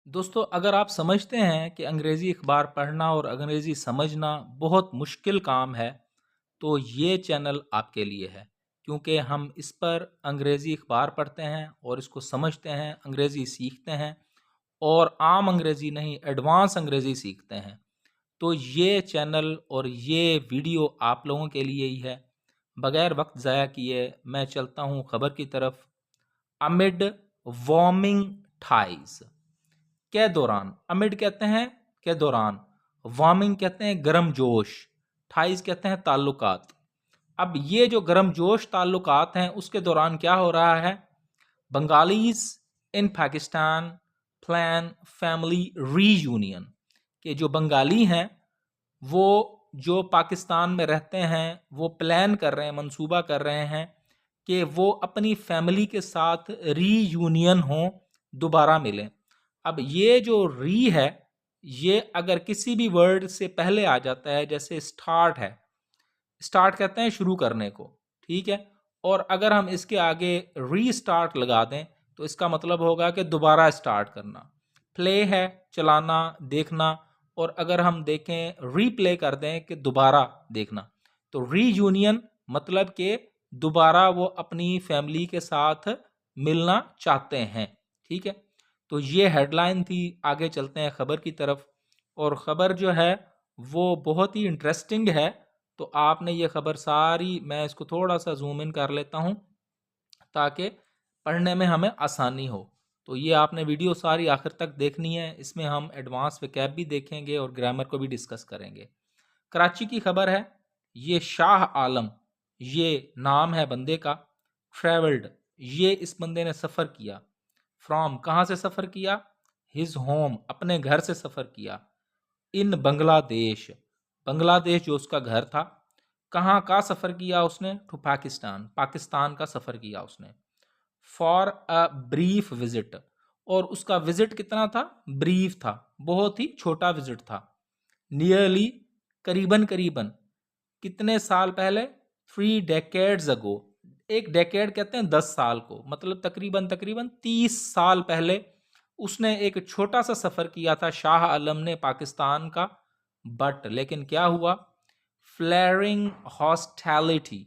दोस्तों, अगर आप समझते हैं कि अंग्रेज़ी अखबार पढ़ना और अंग्रेज़ी समझना बहुत मुश्किल काम है, तो ये चैनल आपके लिए है। क्योंकि हम इस पर अंग्रेज़ी अखबार पढ़ते हैं और इसको समझते हैं, अंग्रेज़ी सीखते हैं और आम अंग्रेज़ी नहीं, एडवांस अंग्रेज़ी सीखते हैं। तो ये चैनल और ये वीडियो आप लोगों के लिए ही है। बगैर वक्त ज़ाया किए मैं चलता हूँ खबर की तरफ। अमिड वार्मिंग थाइज़ के दौरान, अमिड कहते हैं के दौरान, वार्मिंग कहते हैं गर्म जोश, थाइज कहते हैं ताल्लुकात। अब ये जो गर्म जोश ताल्लुकात हैं उसके दौरान क्या हो रहा है? बंगालीज इन पाकिस्तान प्लान फैमिली रीयूनियन, के जो बंगाली हैं वो जो पाकिस्तान में रहते हैं वो प्लान कर रहे हैं, मंसूबा कर रहे हैं कि वो अपनी फैमिली के साथ रीयूनियन हों, दोबारा मिलें। अब ये जो री है, ये अगर किसी भी वर्ड से पहले आ जाता है, जैसे स्टार्ट है, स्टार्ट कहते हैं शुरू करने को, ठीक है। और अगर हम इसके आगे रीस्टार्ट लगा दें तो इसका मतलब होगा कि दोबारा स्टार्ट करना। प्ले है चलाना, देखना, और अगर हम देखें रीप्ले कर दें कि दोबारा देखना, तो रीयूनियन मतलब कि दोबारा वो अपनी फैमिली के साथ मिलना चाहते हैं, ठीक है। तो ये हेडलाइन थी। आगे चलते हैं खबर की तरफ, और ख़बर जो है वो बहुत ही इंटरेस्टिंग है। तो आपने ये ख़बर सारी, मैं इसको थोड़ा सा जूम इन कर लेता हूँ ताकि पढ़ने में हमें आसानी हो। तो ये आपने वीडियो सारी आखिर तक देखनी है, इसमें हम एडवांस वोकैब भी देखेंगे और ग्रामर को भी डिस्कस करेंगे। कराची की खबर है। ये शाह आलम, ये नाम है बंदे का। ट्रेवल्ड, ये इस बंदे ने सफ़र किया। फ्रॉम, कहाँ से सफ़र किया? हिज होम, अपने घर से सफ़र किया। इन बांग्लादेश, बांग्लादेश जो उसका घर था। कहाँ का सफ़र किया उसने? टू पाकिस्तान, पाकिस्तान का सफ़र किया उसने। फॉर अ ब्रीफ विजिट, और उसका विजिट कितना था? ब्रीफ था, बहुत ही छोटा विजिट था। नियरली, करीबन करीबन, कितने साल पहले? 3 डेकेड्स अगो। एक डेकेड कहते हैं 10 साल को, मतलब तकरीबन तकरीबन 30 साल पहले उसने एक छोटा सा सफ़र किया था शाह आलम ने पाकिस्तान का। बट लेकिन क्या हुआ? फ्लेयरिंग हॉस्टैलिटी,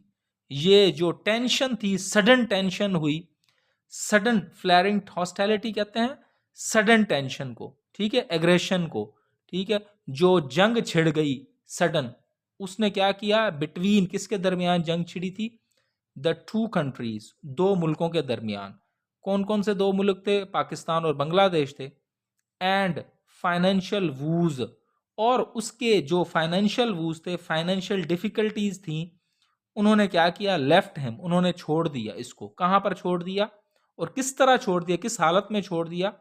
ये जो टेंशन थी, सडन टेंशन हुई। सडन फ्लेयरिंग हॉस्टैलिटी कहते हैं सडन टेंशन को, ठीक है, एग्रेशन को, ठीक है। जो जंग छिड़ गई सडन, उसने क्या किया? बिटवीन, किसके दरमियान जंग छिड़ी थी? द टू कंट्रीज, दो मुल्कों के दरमियान। कौन कौन से दो मुल्क थे? पाकिस्तान और बांग्लादेश थे। एंड फाइनेंशियल वूज, और उसके जो फाइनेंशियल वूज थे, फाइनेंशियल डिफिकल्टीज थी, उन्होंने क्या किया? लेफ्ट हिम, उन्होंने छोड़ दिया इसको। कहां पर छोड़ दिया और किस तरह छोड़ दिया, किस हालत में छोड़ दिया?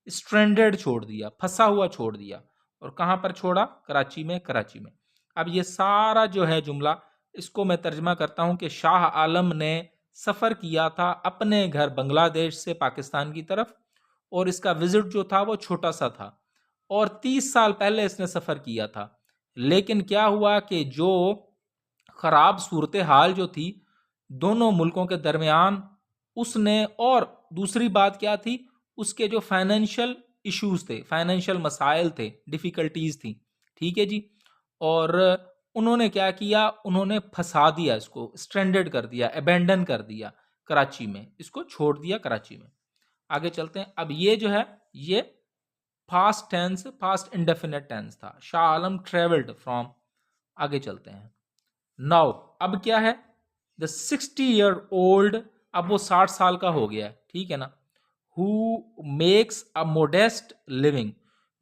स्ट्रेंडेड छोड़ दिया, फंसा हुआ छोड़ दिया। और कहां पर छोड़ा? कराची में, कराची में। अब ये सारा जो है जुमला, इसको मैं तर्जमा करता हूं कि शाह आलम ने सफ़र किया था अपने घर बांग्लादेश से पाकिस्तान की तरफ, और इसका विजिट जो था वो छोटा सा था, और 30 साल पहले इसने सफ़र किया था। लेकिन क्या हुआ कि जो ख़राब सूरत हाल जो थी दोनों मुल्कों के दरमियान, उसने, और दूसरी बात क्या थी? उसके जो फाइनेंशियल इश्यूज थे, फाइनेंशियल मसाइल थे, डिफ़िकल्टीज थी, ठीक है जी। और उन्होंने क्या किया? उन्होंने फंसा दिया इसको, स्ट्रेंडेड कर दिया, अबेंडन कर दिया कराची में, इसको छोड़ दिया कराची में। आगे चलते हैं। अब ये जो है ये past tense, past indefinite tense था। Shah Alam travelled from. आगे चलते हैं। नाउ, अब क्या है? द 60 year old, अब वो 60 साल का हो गया है, ठीक है ना। Who makes a modest living,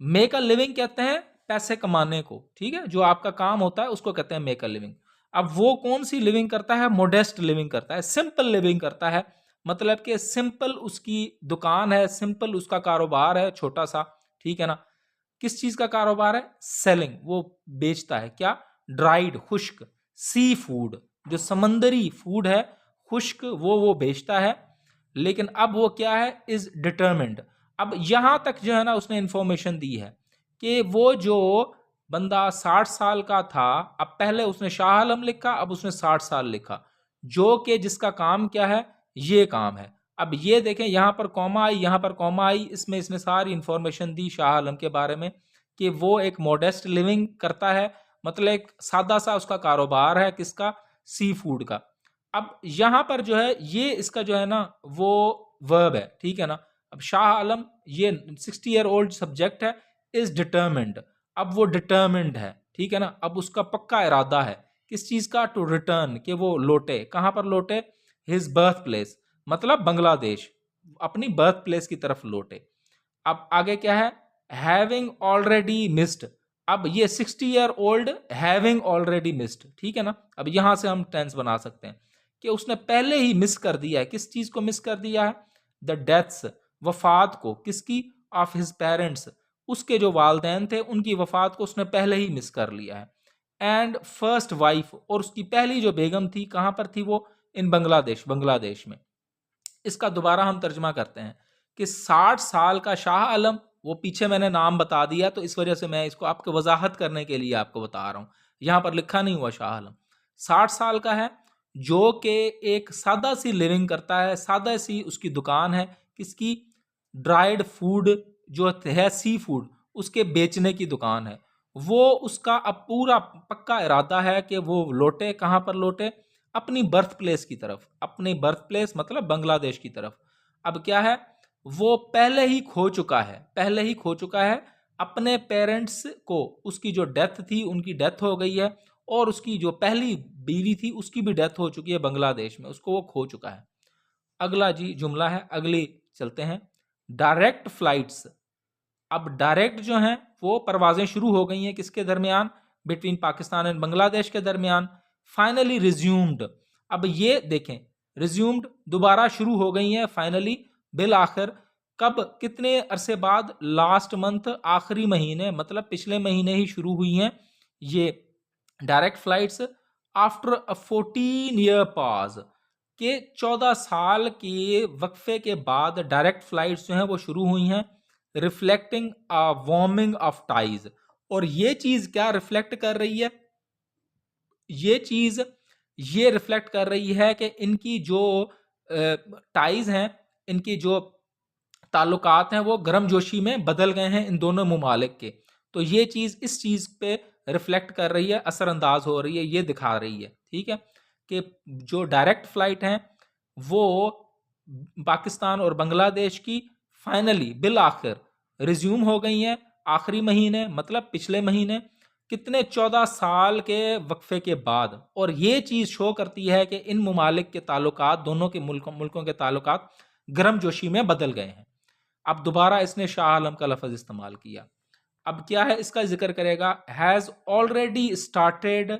make a living कहते हैं पैसे कमाने को, ठीक है, जो आपका काम होता है उसको कहते हैं मेक अ लिविंग। अब वो कौन सी लिविंग करता है? मोडेस्ट लिविंग करता है, सिंपल लिविंग करता है। मतलब कि सिंपल उसकी दुकान है, सिंपल उसका कारोबार है, छोटा सा, ठीक है ना। किस चीज का कारोबार है? सेलिंग, वो बेचता है क्या? ड्राइड, खुश्क, सी फूड, जो समंदरी फूड है, खुश्क, वो बेचता है। लेकिन अब वो क्या है? Is determined. अब यहां तक जो है ना उसने इंफॉर्मेशन दी है कि वो जो बंदा 60 साल का था, अब पहले उसने शाह आलम लिखा, अब उसने 60 साल लिखा, जो कि जिसका काम क्या है? ये काम है। अब ये देखें, यहाँ पर कॉमा आई, यहाँ पर कॉमा आई, इसमें इसने सारी इंफॉर्मेशन दी शाह आलम के बारे में कि वो एक मॉडेस्ट लिविंग करता है, मतलब एक सादा सा उसका कारोबार है, किसका, सी फूड का। अब यहाँ पर जो है ये इसका जो है ना वो वर्ब है, ठीक है ना। अब शाह आलम, ये 60-year-old सब्जेक्ट है, इज डिटर्मिन्ड, अब वो डिटर्मिन्ड है, ठीक है ना। अब उसका पक्का इरादा है किस चीज का, टू रिटर्न, कि वो लौटे, कहां पर लौटे, हिज बर्थ प्लेस, मतलब बांग्लादेश, अपनी बर्थ प्लेस की तरफ लौटे। अब आगे क्या है, हैविंग ऑलरेडी मिस्ड, अब ये 60-year-old हैविंग ऑलरेडी मिस्ड, ठीक है ना। अब यहां से हम टेंस बना सकते हैं कि उसने पहले ही मिस कर दिया है, किस चीज को मिस कर दिया है, द डेथ्स, वफात को, किसकी, ऑफ हिज पेरेंट्स, उसके जो वालदैन थे उनकी वफात को उसने पहले ही मिस कर लिया है। एंड फर्स्ट वाइफ, और उसकी पहली जो बेगम थी कहां पर थी वो, इन बांग्लादेश, बांग्लादेश में। इसका दोबारा हम तर्जमा करते हैं कि 60 साल का शाह आलम, वो पीछे मैंने नाम बता दिया तो इस वजह से मैं इसको आपको वजाहत करने के लिए आपको बता रहा हूं, यहां पर लिखा नहीं हुआ शाह आलम। 60 साल का है, जो कि एक सादा सी लिविंग करता है, सादा सी उसकी दुकान है, किसकी, ड्राइड फूड जो है, सी फूड, उसके बेचने की दुकान है। वो उसका अब पूरा पक्का इरादा है कि वो लौटे, कहां पर लौटे, अपनी बर्थ प्लेस की तरफ, अपनी बर्थ प्लेस मतलब बांग्लादेश की तरफ। अब क्या है, वो पहले ही खो चुका है, पहले ही खो चुका है अपने पेरेंट्स को, उसकी जो डेथ थी उनकी डेथ हो गई है, और उसकी जो पहली बीवी थी उसकी भी डेथ हो चुकी है बांग्लादेश में, उसको वो खो चुका है। अगला जी जुमला है, अगली चलते हैं, डायरेक्ट फ्लाइट्स। अब डायरेक्ट जो हैं वो परवाजें शुरू हो गई हैं, किसके दरमियान, बिटवीन पाकिस्तान एंड बांग्लादेश के दरमियान। फाइनली रिज्यूम्ड, अब ये देखें, रिज्यूम्ड दोबारा शुरू हो गई हैं, फाइनली, बिल आखिर, कब, कितने अरसे बाद, लास्ट मंथ, आखिरी महीने, मतलब पिछले महीने ही शुरू हुई हैं ये direct flights. After a 14-year pause, के 14 साल के वक्फे के बाद डायरेक्ट फ्लाइट्स जो हैं वो शुरू हुई हैं। Reflecting a warming of ties, और ये चीज क्या रिफ्लेक्ट कर रही है, ये चीज ये रिफ्लेक्ट कर रही है कि इनकी जो टाइज हैं, इनकी जो ताल्लुकात हैं वो गर्मजोशी में बदल गए हैं इन दोनों ममालिक के। तो ये चीज इस चीज पे रिफ्लेक्ट कर रही है, असरअंदाज हो रही है, ये दिखा रही है, ठीक है, कि जो डायरेक्ट फ्लाइट हैं वो पाकिस्तान और बांग्लादेश की फाइनली बिल आखिर रिज्यूम हो गई हैं, आखिरी महीने मतलब पिछले महीने, कितने, 14 साल के वक्फे के बाद। और ये चीज शो करती है कि इन ममालिक के ताल्लुकात, दोनों के मुल्कों के ताल्लुकात गर्मजोशी में बदल गए हैं। अब दोबारा इसने शाह आलम का लफ्ज इस्तेमाल किया। अब क्या है, इसका जिक्र करेगा, हैज ऑलरेडी स्टार्टेड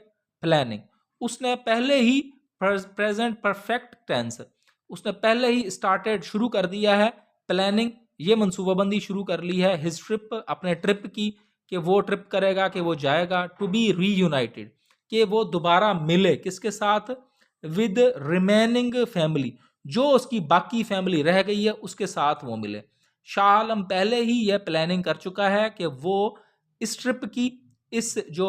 प्लानिंग, उसने पहले ही, प्रेजेंट परफेक्ट टेंस, उसने पहले ही स्टार्टेड शुरू कर दिया है, प्लानिंग, ये मनसूबाबंदी शुरू कर ली है, हिज ट्रिप, अपने ट्रिप की, कि वो ट्रिप करेगा, कि वो जाएगा, टू बी रीयूनाइटेड, कि वो दोबारा मिले, किसके साथ, विद रिमेनिंग फैमिली, जो उसकी बाकी फैमिली रह गई है उसके साथ वो मिले। शाह आलम पहले ही यह प्लानिंग कर चुका है कि वो इस ट्रिप की, इस जो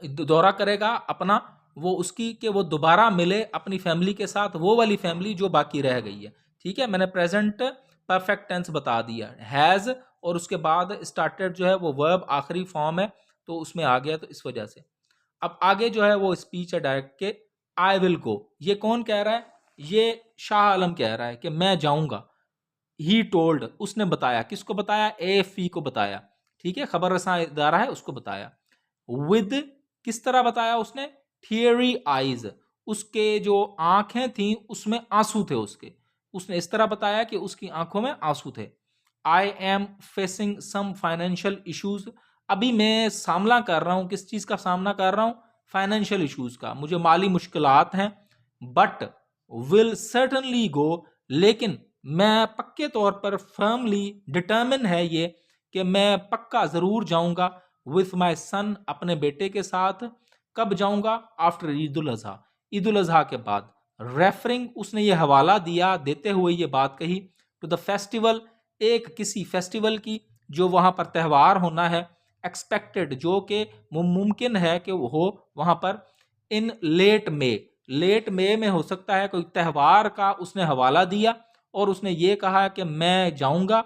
दौरा करेगा अपना, वो उसकी, कि वो दोबारा मिले अपनी फैमिली के साथ, वो वाली फैमिली जो बाकी रह गई है, ठीक है। मैंने प्रेजेंट परफेक्ट टेंस बता दिया, हैज, और उसके बाद स्टार्टेड जो है वो वर्ब आखिरी फॉर्म है तो उसमें आ गया, तो इस वजह से। अब आगे जो है वो स्पीच है डायरेक्ट के, आई विल गो, ये कौन कह रहा है, ये शाह आलम कह रहा है कि मैं जाऊंगा। ही टोल्ड, उसने बताया, किसको बताया, एएफपी को बताया, ठीक है, खबर रसा इदारा है उसको बताया। विद, किस तरह बताया उसने, थियरी आईज, उसके जो आंखें थी उसमें आंसू थे उसके, उसने इस तरह बताया कि उसकी आंखों में आंसू थे। I am facing some financial issues, अभी मैं सामना कर रहा हूं, किस चीज का सामना कर रहा हूं, फाइनेंशियल इश्यूज का, मुझे माली मुश्किलात हैं। बट विल सर्टनली गो, लेकिन मैं पक्के तौर पर, फर्मली डिटर्मिन है ये, कि मैं पक्का जरूर जाऊंगा, विथ माई सन, अपने बेटे के साथ। कब जाऊंगा, आफ्टर ईद उल अजहा, ईद उल अजहा के बाद। रेफरिंग, उसने ये हवाला दिया, देते हुए ये बात कही, टू द फेस्टिवल, एक किसी फेस्टिवल की जो वहां पर त्यौहार होना है, एक्सपेक्टेड, जो कि मुमकिन है कि वो हो वहां पर, इन लेट मे, लेट मे में हो सकता है कोई त्यौहार का उसने हवाला दिया, और उसने ये कहा कि मैं जाऊंगा,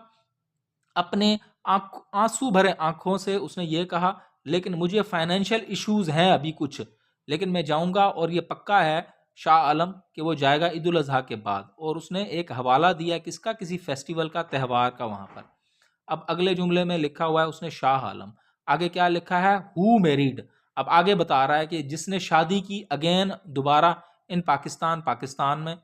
अपने आंसू भरे आंखों से उसने ये कहा, लेकिन मुझे फाइनेंशियल इश्यूज हैं अभी कुछ, लेकिन मैं जाऊंगा। और ये पक्का है शाह आलम कि वो जाएगा ईद उल अजहा के बाद। और उसने एक हवाला दिया किसका, किसी फेस्टिवल का, त्यौहार का वहां पर। अब अगले जुमले में लिखा हुआ है उसने शाह आलम, आगे क्या लिखा है, हु मैरिड। अब आगे बता रहा है कि जिसने शादी की अगेन, दोबारा, इन पाकिस्तान, पाकिस्तान में।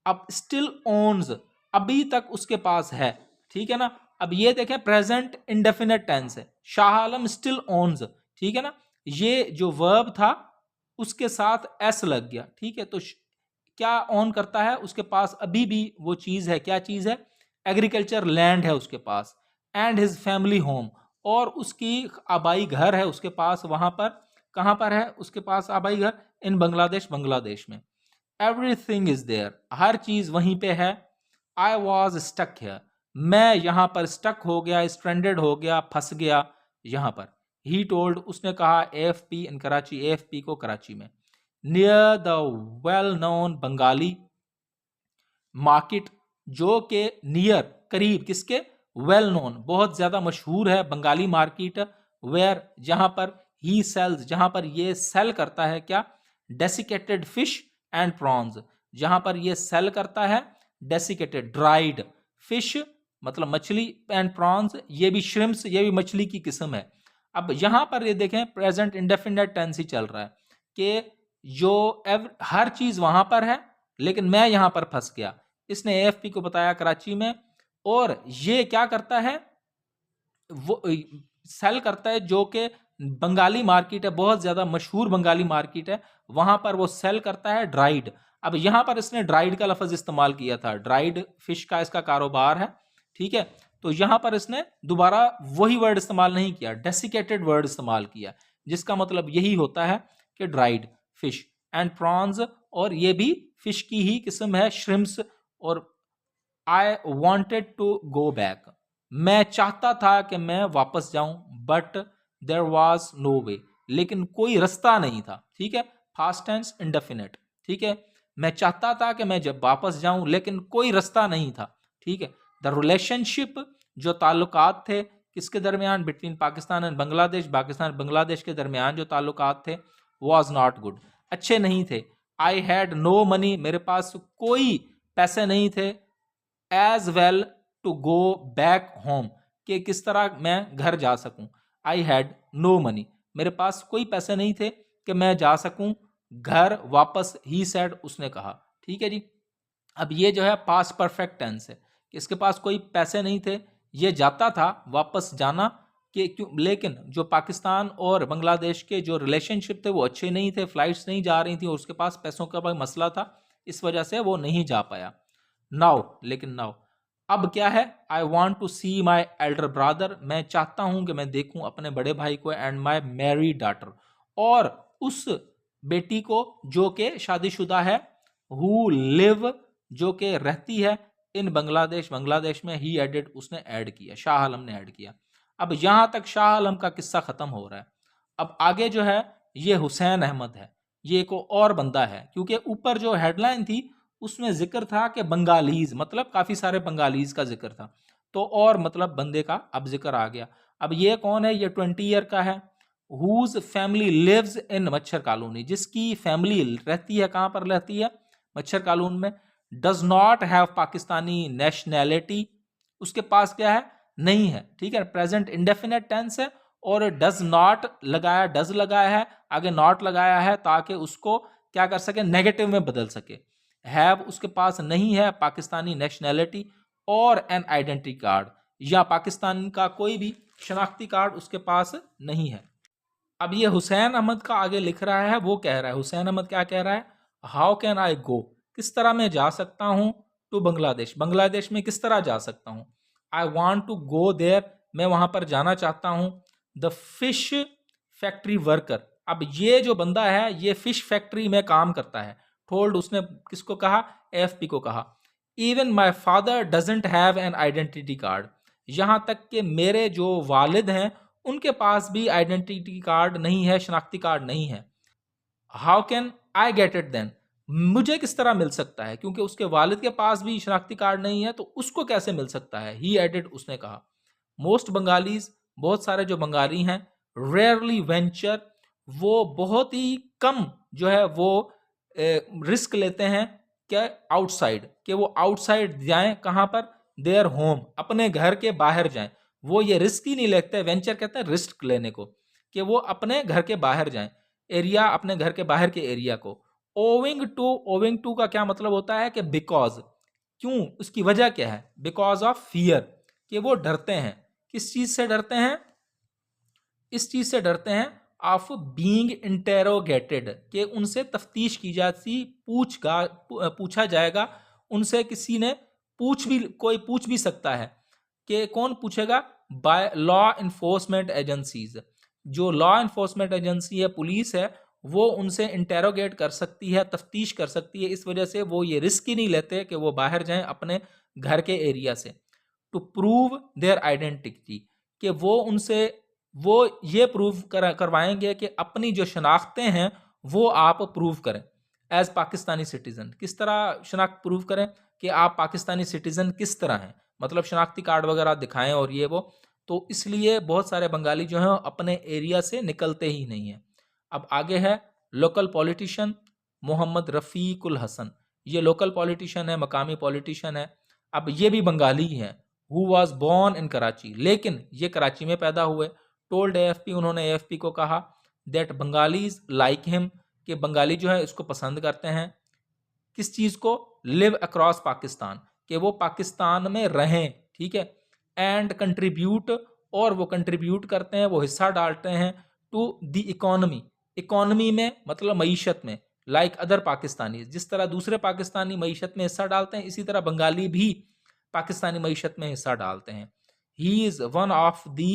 अब स्टिल ओन्स, अभी तक उसके पास है, ठीक है ना। अब ये देखें प्रेजेंट इंडेफिनेट टेंस है, शाह आलम स्टिल ओन्स, ठीक है ना। ये जो वर्ब था उसके साथ एस लग गया, ठीक है। तो क्या ऑन करता है, उसके पास अभी भी वो चीज है, क्या चीज है, एग्रीकल्चर लैंड है उसके पास, एंड हिज फैमिली होम, और उसकी आबाई घर है उसके पास वहां पर। कहां पर है उसके पास आबाई घर, इन बांग्लादेश, बांग्लादेश में। एवरीथिंग इज देयर, हर चीज वहीं पे है। आई वॉज स्टक हियर, मैं यहां पर स्टक हो गया, स्ट्रेंडेड हो गया, फंस गया यहां पर। ही टोल्ड, उसने कहा, AFP इन कराची, AFP को कराची में। Near the well known Bengali market, जो के नियर, करीब, किसके, वेल नोन, बहुत ज्यादा मशहूर है बंगाली मार्केट। वेयर, जहां पर, ही सेल्स, जहां पर ये सेल करता है क्या, डेसिकेटेड फिश एंड प्रॉन्स, जहां पर ये सेल करता है डेसिकेटेड, ड्राइड फिश मतलब मछली, एंड प्रॉन्स ये भी श्रिम्प्स, ये भी मछली की किस्म है। अब यहां पर ये देखें प्रेजेंट इंडेफिनिट टेंस ही चल रहा है कि जो हर चीज वहां पर है, लेकिन मैं यहां पर फंस गया। इसने AFP को बताया कराची में, और ये क्या करता है, वो सेल करता है, जो कि बंगाली मार्केट है, बहुत ज्यादा मशहूर बंगाली मार्केट है, वहां पर वो सेल करता है ड्राइड। अब यहां पर इसने ड्राइड का लफ्ज इस्तेमाल किया था, ड्राइड फिश का इसका कारोबार है, ठीक है। तो यहां पर इसने दोबारा वही वर्ड इस्तेमाल नहीं किया, डेसिकेटेड वर्ड इस्तेमाल किया, जिसका मतलब यही होता है कि ड्राइड फिश एंड प्रॉन्स, और ये भी फिश की ही किस्म है, श्रिम्स। और I wanted to go back, मैं चाहता था कि मैं वापस जाऊं, but there was no way, लेकिन कोई रास्ता नहीं था, ठीक है। फास्ट टेंस इंडेफिनेट, ठीक है। मैं चाहता था कि मैं जब वापस जाऊं, लेकिन कोई रास्ता नहीं था, ठीक है। द रिलेशनशिप, जो ताल्लुकात थे किसके दरमियान, बिटवीन पाकिस्तान एंड बांग्लादेश, पाकिस्तान बांग्लादेश के दरमियान जो ताल्लुकात थे, वॉज नॉट गुड, अच्छे नहीं थे। आई हैड नो मनी, मेरे पास कोई पैसे नहीं थे। As well to go back home, कि किस तरह मैं घर जा सकूं। आई हैड नो मनी, मेरे पास कोई पैसे नहीं थे कि मैं जा सकूं घर वापस, ही सेड, उसने कहा, ठीक है जी। अब ये जो है पास्ट परफेक्ट टेंस है कि इसके पास कोई पैसे नहीं थे, ये जाता था वापस जाना, कि क्यों, लेकिन जो पाकिस्तान और बांग्लादेश के जो रिलेशनशिप थे वो अच्छे नहीं थे, फ्लाइट्स नहीं जा रही थी, और उसके पास पैसों का भाई मसला था, इस वजह से वो नहीं जा पाया। नाउ, लेकिन नाउ, अब क्या है, I want to see my elder brother, मैं चाहता हूं कि मैं देखूं अपने बड़े भाई को, एंड माई मैरिड डॉटर, और उस बेटी को जो कि शादीशुदा है, हु लिव, जो कि रहती है, इन बांग्लादेश, बांग्लादेश में। ही एडेड, उसने ऐड किया, शाह आलम ने ऐड किया। अब यहां तक शाह आलम का किस्सा खत्म हो रहा है। अब आगे जो है ये हुसैन अहमद है, ये एक और बंदा है, क्योंकि ऊपर जो हेडलाइन थी उसमें जिक्र था कि बंगालीज, मतलब काफी सारे बंगालीज का जिक्र था, तो और मतलब बंदे का अब जिक्र आ गया। अब ये कौन है, ये 20 ईयर का है। हुज फैमिली लिव्स इन मच्छर कॉलोनी, जिसकी फैमिली रहती है, कहां पर रहती है, मच्छर कॉलोनी में। Does not have Pakistani nationality, उसके पास क्या है, नहीं है, ठीक है। प्रेजेंट इंडेफिनेट टेंस है, और डज नॉट लगाया, डज लगाया है, आगे नॉट लगाया है, ताकि उसको क्या कर सके, नेगेटिव में बदल सके। हैव, उसके पास नहीं है पाकिस्तानी नेशनैलिटी, और एन आइडेंटिटी कार्ड, या पाकिस्तान का कोई भी शनाख्ती कार्ड उसके पास नहीं है। अब ये हुसैन अहमद का आगे लिख रहा है, वो कह रहा है, हुसैन अहमद क्या कह रहा है, हाउ कैन आई गो, किस तरह मैं जा सकता हूं, टू बांग्लादेश, बांग्लादेश में किस तरह जा सकता हूं। I want to go there, मैं वहां पर जाना चाहता हूं। द फिश फैक्ट्री वर्कर, अब ये जो बंदा है ये फिश फैक्ट्री में काम करता है। टोल्ड, उसने किसको कहा, AFP को कहा। Even my father doesn't have an identity card, यहां तक कि मेरे जो वालिद हैं उनके पास भी आइडेंटिटी कार्ड नहीं है, शनाख्ती कार्ड नहीं है। How can I get it then, मुझे किस तरह मिल सकता है, क्योंकि उसके वालिद के पास भी शनाख्ती कार्ड नहीं है, तो उसको कैसे मिल सकता है। ही एडेड, उसने कहा, मोस्ट बंगालीज, बहुत सारे जो बंगाली हैं, रेयरली वेंचर, वो बहुत ही कम जो है वो रिस्क लेते हैं क्या, आउटसाइड, कि वो आउटसाइड जाएं, कहाँ पर, देयर होम, अपने घर के बाहर जाएं। वो ये रिस्क ही नहीं लेते, वेंचर कहते हैं रिस्क लेने को, कि वो अपने घर के बाहर जाएं, एरिया, अपने घर के बाहर के एरिया को। ओविंग टू का क्या मतलब होता है कि बिकॉज, क्यों, उसकी वजह क्या है, बिकॉज ऑफ फियर, कि वो डरते हैं। किस चीज से डरते हैं, इस चीज से डरते हैं, ऑफ बीइंग इंटेरोगेटेड, कि उनसे तफ्तीश की जाती, पूछा जाएगा उनसे, किसी ने कोई पूछ भी सकता है, कि कौन पूछेगा, बाय लॉ इन्फोर्समेंट एजेंसीज, जो लॉ इन्फोर्समेंट एजेंसी है, पुलिस है, वो उनसे इंटेरोगेट कर सकती है, तफ्तीश कर सकती है। इस वजह से वो ये रिस्क ही नहीं लेते कि वो बाहर जाएं अपने घर के एरिया से, टू प्रूव देयर आइडेंटिटी, कि वो उनसे वो ये प्रूव करवाएंगे कि अपनी जो शनाख्तें हैं वो आप प्रूव करें एज पाकिस्तानी सिटीजन। किस तरह शनाख्त प्रूव करें, कि आप पाकिस्तानी सिटीजन किस तरह हैं, मतलब शनाख्ती कार्ड वगैरह दिखाएं और ये वो। तो इसलिए बहुत सारे बंगाली जो हैं अपने एरिया से निकलते ही नहीं हैं। अब आगे है लोकल पॉलिटिशियन मोहम्मद रफ़ीकुल हसन, ये लोकल पॉलिटिशियन है, मकामी पॉलिटिशियन है। अब ये भी बंगाली ही हैं, who was born in Karachi, लेकिन ये कराची में पैदा हुए। टोल्ड एएफपी, उन्होंने एएफपी को कहा, दैट बंगालीज लाइक हिम, कि बंगाली जो है इसको पसंद करते हैं। किस चीज को, लिव अक्रॉस पाकिस्तान, कि वो पाकिस्तान में रहें, ठीक है, एंड कंट्रीब्यूट, और वो कंट्रीब्यूट करते हैं, वो हिस्सा डालते हैं, टू द इकोनॉमी, इकोनॉमी में मतलब मीशत में, लाइक अदर पाकिस्तानी, जिस तरह दूसरे पाकिस्तानी मीशत में हिस्सा डालते हैं, इसी तरह बंगाली भी पाकिस्तानी मीशत में हिस्सा डालते हैं। He is one of the,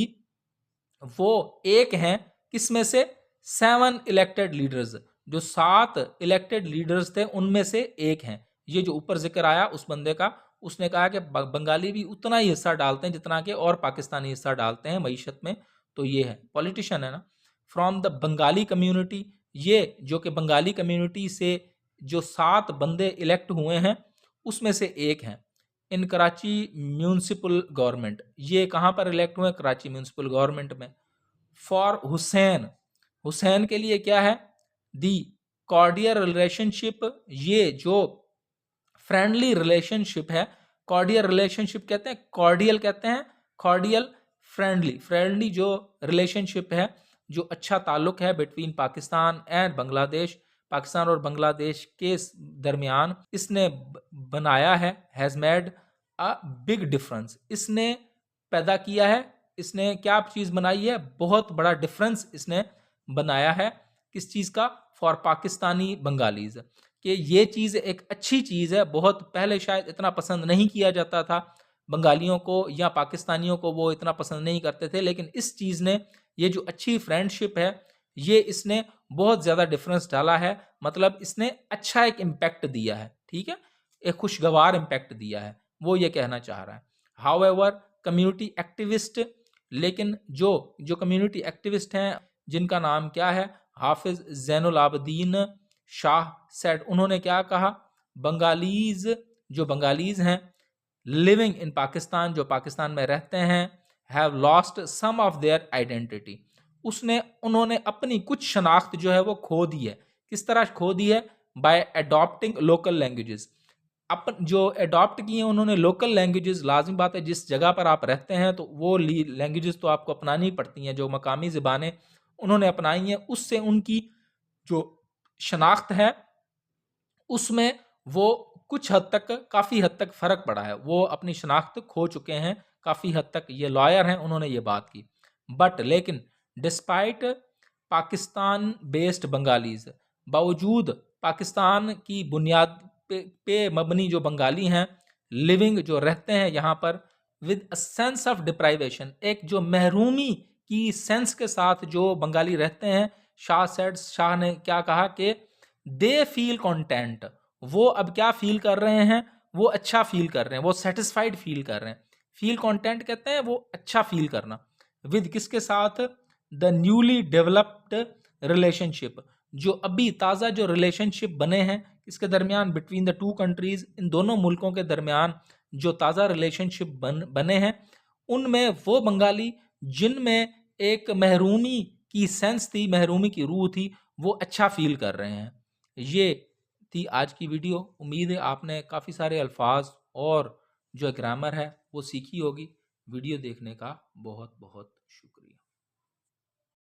वो एक हैं, किसमें से, 7 इलेक्टेड लीडर्स, जो 7 इलेक्टेड लीडर्स थे उनमें से एक हैं। ये जो ऊपर जिक्र आया उस बंदे का, उसने कहा कि बंगाली भी उतना ही हिस्सा डालते हैं जितना कि और पाकिस्तानी हिस्सा डालते हैं मईशत में। तो ये है, पॉलिटिशियन है ना, फ्रॉम द बंगाली कम्युनिटी, ये जो कि बंगाली कम्युनिटी से जो 7 बंदे इलेक्ट हुए हैं उसमें से एक हैं। इन कराची म्यूनसिपल गवर्नमेंट, ये कहाँ पर इलेक्ट हुए, कराची म्यूनसिपल गवर्नमेंट में। फॉर हुसैन, हुसैन के लिए क्या है, दी कॉर्डियल रिलेशनशिप, ये जो फ्रेंडली रिलेशनशिप है, कॉर्डियल रिलेशनशिप कहते हैं, कॉर्डियल कहते हैं, कॉर्डियल, फ्रेंडली, फ्रेंडली जो रिलेशनशिप है, जो अच्छा ताल्लुक है बिटवीन पाकिस्तान एंड बांग्लादेश, पाकिस्तान और बांग्लादेश के दरमियान, इसने बनाया है, has made a big difference, इसने पैदा किया है, इसने क्या चीज बनाई है, बहुत बड़ा डिफरेंस इसने बनाया है। किस चीज का, फॉर पाकिस्तानी बंगालीज, कि ये चीज एक अच्छी चीज है। बहुत पहले शायद इतना पसंद नहीं किया जाता था बंगालियों को, या पाकिस्तानियों को वो इतना पसंद नहीं करते थे, लेकिन इस चीज ने, ये जो अच्छी फ्रेंडशिप है, ये इसने बहुत ज्यादा डिफरेंस डाला है, मतलब इसने अच्छा एक इम्पैक्ट दिया है, ठीक है, एक खुशगवार इम्पैक्ट दिया है, वो ये कहना चाह रहा है। हाउएवर कम्युनिटी एक्टिविस्ट, लेकिन जो जो कम्युनिटी एक्टिविस्ट हैं, जिनका नाम क्या है, हाफिज जैनुल आबदीन शाह सेड, उन्होंने क्या कहा, बंगालीज, जो बंगालीज हैं, लिविंग इन पाकिस्तान, जो पाकिस्तान में रहते हैं, have lost some of their identity, उन्होंने अपनी कुछ शनाख्त जो है वो खो दी है। किस तरह खो दी है, बाय अडॉप्टिंग लोकल लैंग्वेजेस, अपन जो अडॉप्ट किए उन्होंने लोकल लैंग्वेजेस, लाजमी बात है जिस जगह पर आप रहते हैं तो वो लैंग्वेजेस तो आपको अपनानी पड़ती हैं, जो मकामी ज़बानें उन्होंने अपनाई हैं, उससे उनकी जो शनाख्त है उसमें वो कुछ हद तक, काफ़ी हद तक फ़र्क पड़ा है, वो अपनी शनाख्त खो चुके हैं काफ़ी हद तक। ये लॉयर हैं, उन्होंने ये बात की। बट लेकिन डिस्पाइट पाकिस्तान बेस्ड बंगालीज, बावजूद पाकिस्तान की बुनियाद पे मबनी जो बंगाली हैं, लिविंग जो रहते हैं यहाँ पर, with a sense of deprivation, एक जो महरूमी की सेंस के साथ जो बंगाली रहते हैं, शाह ने क्या कहा कि दे फील कॉन्टेंट, वो अब क्या फील कर रहे हैं, वो अच्छा फील कर रहे हैं, वो सेटिस्फाइड फील कर रहे हैं। फील कॉन्टेंट कहते हैं वो अच्छा फील करना, विद किसके साथ, द न्यूली डेवलप्ड रिलेशनशिप, जो अभी ताज़ा जो रिलेशनशिप बने हैं इसके दरमियान बिटवीन द टू कंट्रीज़, इन दोनों मुल्कों के दरमियान जो ताज़ा रिलेशनशिप बने हैं, उनमें वो बंगाली जिनमें एक महरूमी की सेंस थी, महरूमी की रूह थी, वो अच्छा फ़ील कर रहे हैं। ये थी आज की वीडियो। उम्मीद है आपने काफ़ी सारे अल्फाज और जो ग्रामर है वो सीखी होगी। वीडियो देखने का बहुत बहुत शुक्रिया।